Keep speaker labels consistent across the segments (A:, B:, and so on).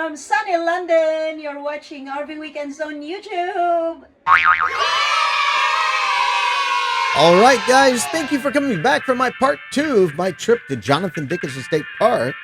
A: from sunny London. You're watching RV Weekends on YouTube.
B: All right, guys, thank you for coming back for my part 2 of my trip to Jonathan Dickenson State Park.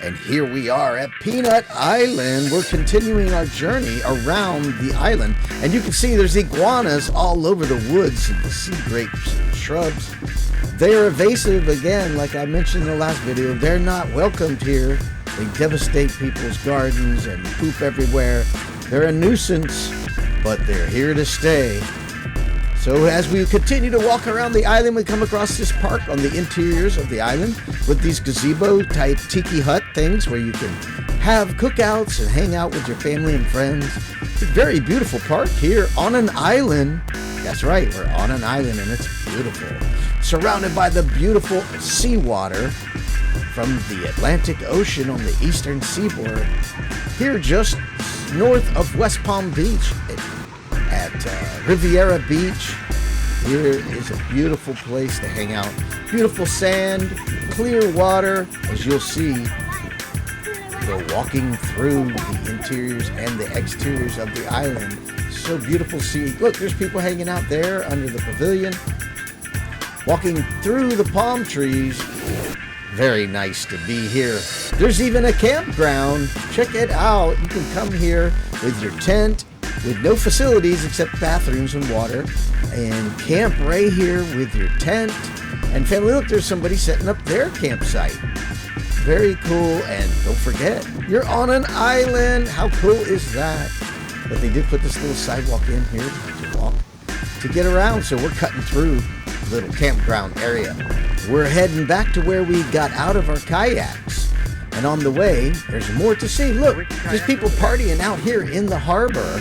B: And here we are at Peanut Island. We're continuing our journey around the island. And you can see there's iguanas all over the woods and the sea grapes and shrubs. They're invasive again, like I mentioned in the last video. They're not welcomed here. They devastate people's gardens and poop everywhere. They're a nuisance, but they're here to stay. So as we continue to walk around the island, we come across this park on the interiors of the island with these gazebo-type tiki hut things where you can have cookouts and hang out with your family and friends. It's a very beautiful park here on an island. That's right, we're on an island and it's beautiful. Surrounded by the beautiful seawater from the Atlantic Ocean on the eastern seaboard. Here just north of West Palm Beach at Riviera Beach. Here is a beautiful place to hang out. Beautiful sand, clear water, as you'll see. We're walking through the interiors and the exteriors of the island. So beautiful to see. Look, there's people hanging out there under the pavilion. Walking through the palm trees. Very nice to be here. There's even a campground. Check it out. You can come here with your tent, with no facilities except bathrooms and water, and camp right here with your tent. And family, look, there's somebody setting up their campsite. Very cool. And don't forget, you're on an island. How cool is that? But they did put this little sidewalk in here to walk, to get around. So we're cutting through the little campground area. We're heading back to where we got out of our kayaks. And on the way, there's more to see. Look, there's people partying out here in the harbor.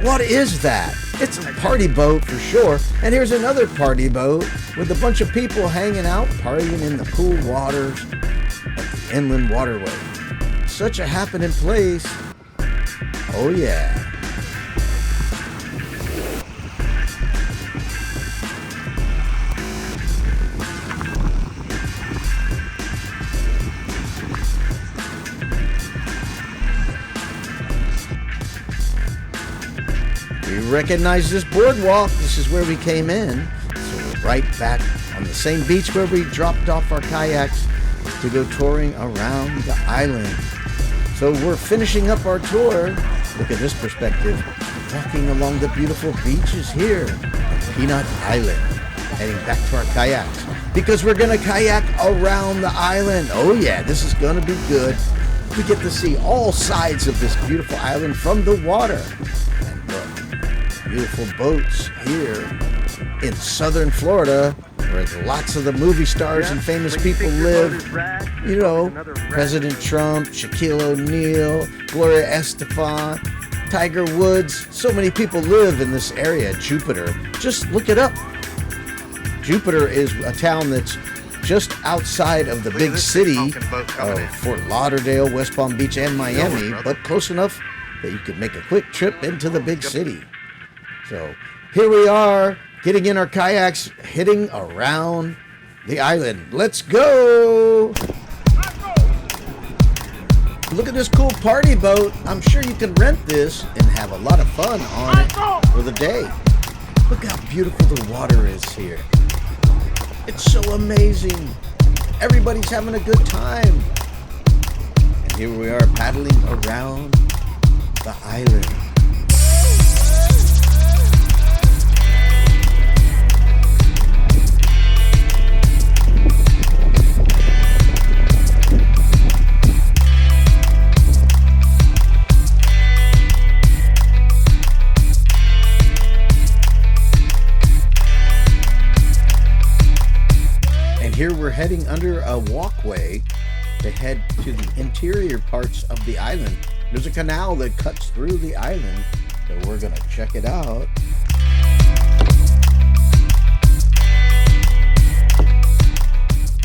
B: What is that? It's a party boat for sure. And here's another party boat with a bunch of people hanging out, partying in the cool waters of the inland waterway. Such a happening place. Oh yeah. We recognize this boardwalk. This is where we came in. So we're right back on the same beach where we dropped off our kayaks to go touring around the island. So we're finishing up our tour. Look at this perspective. Walking along the beautiful beaches here at Peanut Island. Heading back to our kayaks because we're going to kayak around the island. Oh yeah, this is going to be good. We get to see all sides of this beautiful island from the water. And look, beautiful boats here in southern Florida where lots of the movie stars and famous people live. You know, President Trump, Shaquille O'Neal, Gloria Estefan, Tiger Woods. So many people live in this area, Jupiter. Just look it up. Jupiter is a town that's just outside of the big city of Fort Lauderdale, West Palm Beach, and Miami, but close enough that you could make a quick trip into the big city. So here we are, getting in our kayaks, heading around the island. Let's go! Look at this cool party boat. I'm sure you can rent this and have a lot of fun on it for the day. Look how beautiful the water is here. It's so amazing. Everybody's having a good time. And here we are paddling around the island. Here we're heading under a walkway to head to the interior parts of the island. There's a canal that cuts through the island, so we're gonna check it out.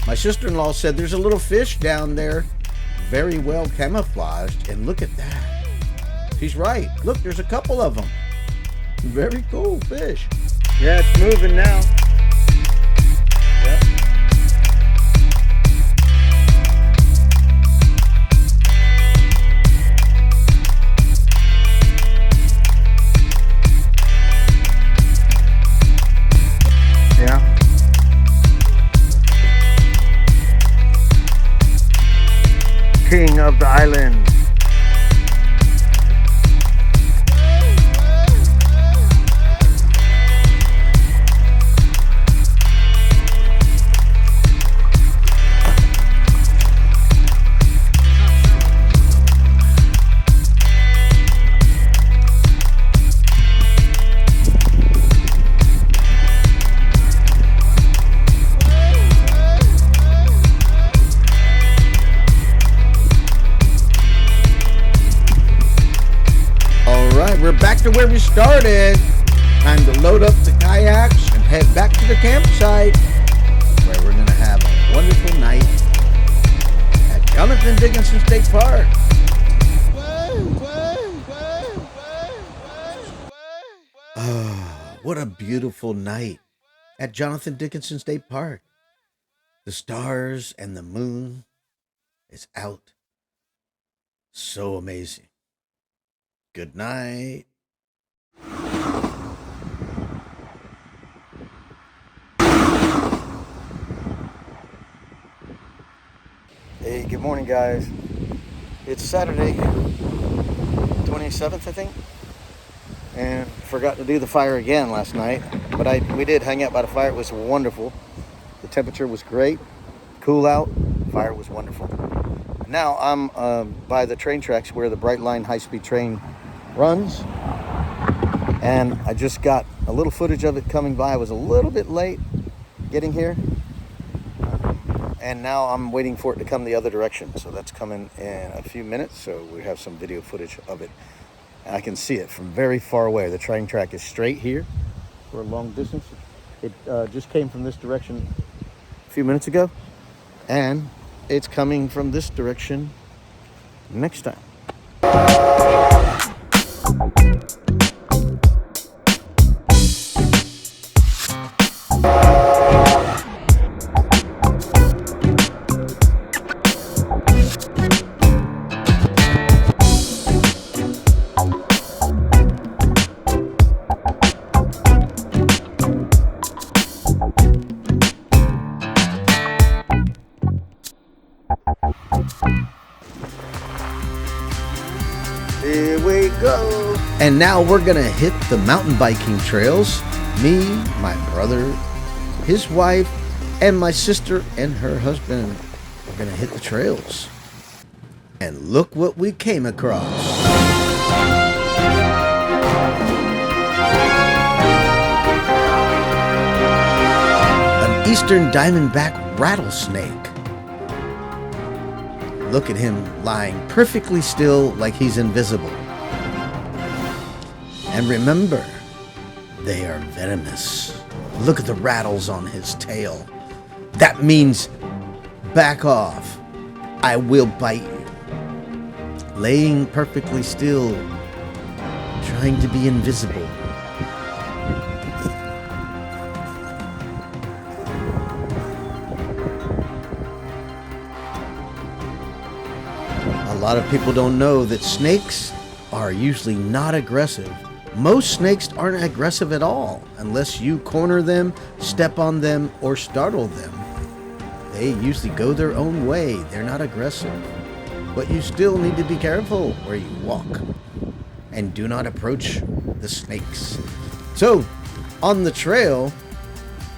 B: My sister-in-law said there's a little fish down there, very well camouflaged, and look at that. She's right. Look, there's a couple of them. Very cool fish.
C: Yeah, it's moving now. Yep.
B: right, we're back to where we started. Time to load up the kayaks and head back to the campsite where we're going to have a wonderful night at Jonathan Dickenson State Park. Oh, what a beautiful night at Jonathan Dickenson State Park. The stars and the moon is out. So amazing. Good night. Hey, good morning, guys. It's Saturday, 27th, I think. And forgot to do the fire again last night. But we did hang out by the fire. It was wonderful. The temperature was great. Cool out. Fire was wonderful. Now I'm by the train tracks where the Bright Line high-speed train runs. And I just got a little footage of it coming by. I was a little bit late getting here. And now I'm waiting for it to come the other direction. So that's coming in a few minutes. So we have some video footage of it. And I can see it from very far away. The train track is straight here for a long distance. It just came from this direction a few minutes ago. And it's coming from this direction next time. Here we go. And now we're going to hit the mountain biking trails. Me, my brother, his wife, and my sister and her husband are going to hit the trails. And look what we came across. An eastern diamondback rattlesnake. Look at him lying perfectly still like he's invisible. And remember, they are venomous. Look at the rattles on his tail. That means back off. I will bite you. Laying perfectly still, trying to be invisible. A lot of people don't know that snakes are usually not aggressive. Most snakes aren't aggressive at all unless you corner them, step on them, or startle them. They usually go their own way. They're not aggressive. But you still need to be careful where you walk. And do not approach the snakes. So, on the trail,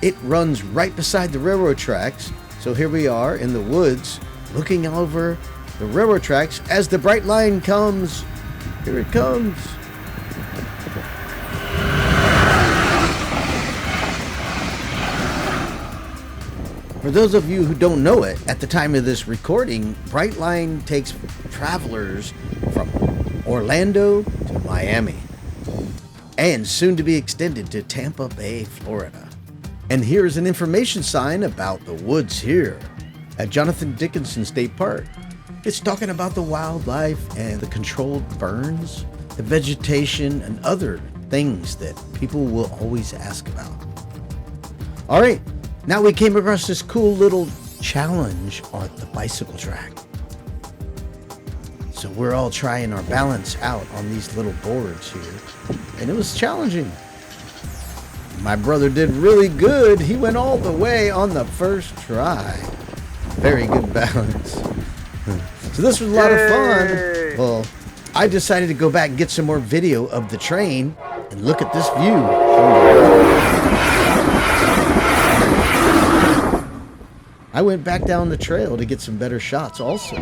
B: it runs right beside the railroad tracks. So here we are in the woods looking over the railroad tracks as the Bright Line comes. Here it comes. For those of you who don't know it, at the time of this recording, Bright Line takes travelers from Orlando to Miami, and soon to be extended to Tampa Bay, Florida. And here's an information sign about the woods here at Jonathan Dickenson State Park. It's talking about the wildlife and the controlled burns, the vegetation, and other things that people will always ask about. All right, now we came across this cool little challenge on the bicycle track. So we're all trying our balance out on these little boards here, and it was challenging. My brother did really good. He went all the way on the first try. Very good balance. So this was a lot of fun. Well, I decided to go back and get some more video of the train and look at this view. I went back down the trail to get some better shots also.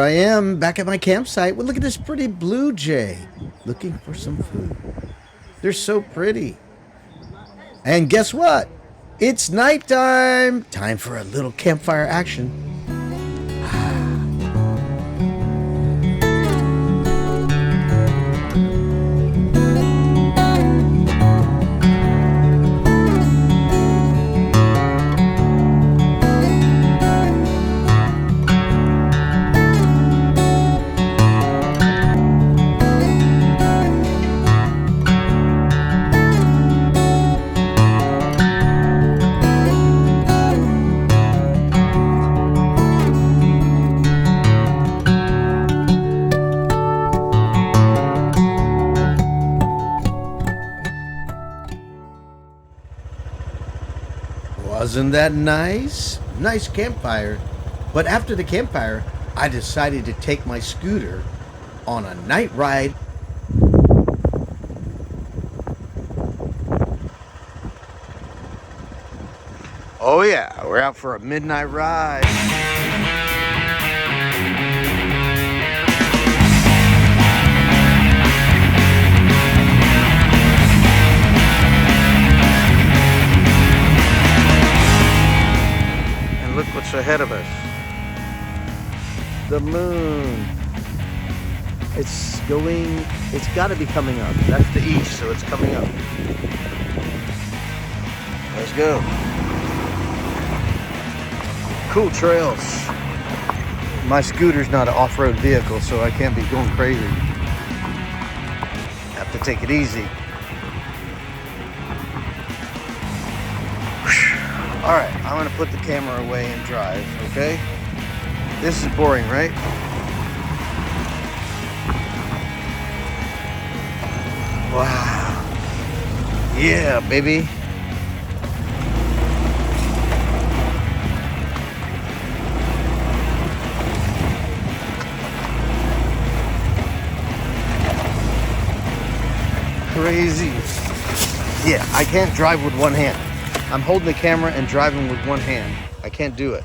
B: I am back at my campsite. Well, look at this pretty blue jay looking for some food. They're so pretty. And guess what? It's nighttime. Time for a little campfire action. Wasn't that nice? Nice campfire. But after the campfire, I decided to take my scooter on a night ride. Oh yeah, we're out for a midnight ride. Look what's ahead of us. The moon. It's got to be coming up. That's the east, so it's coming up. Let's go. Cool trails. My scooter's not an off-road vehicle, so I can't be going crazy. Have to take it easy. All right, I'm gonna put the camera away and drive, okay? This is boring, right? Wow. Yeah, baby. Crazy. Yeah, I can't drive with one hand. I'm holding the camera and driving with one hand. I can't do it.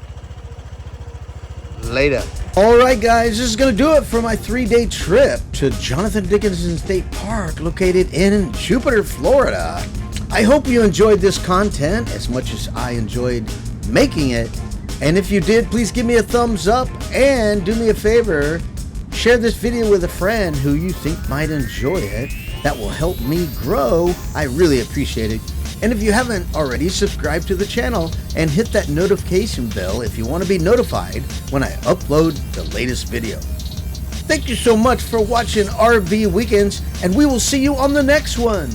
B: Later. All right, guys, this is going to do it for my 3-day trip to Jonathan Dickenson State Park, located in Jupiter, Florida. I hope you enjoyed this content as much as I enjoyed making it. And if you did, please give me a thumbs up and do me a favor. Share this video with a friend who you think might enjoy it. That will help me grow. I really appreciate it. And if you haven't already, subscribe to the channel and hit that notification bell if you want to be notified when I upload the latest video. Thank you so much for watching RV Weekends, and we will see you on the next one.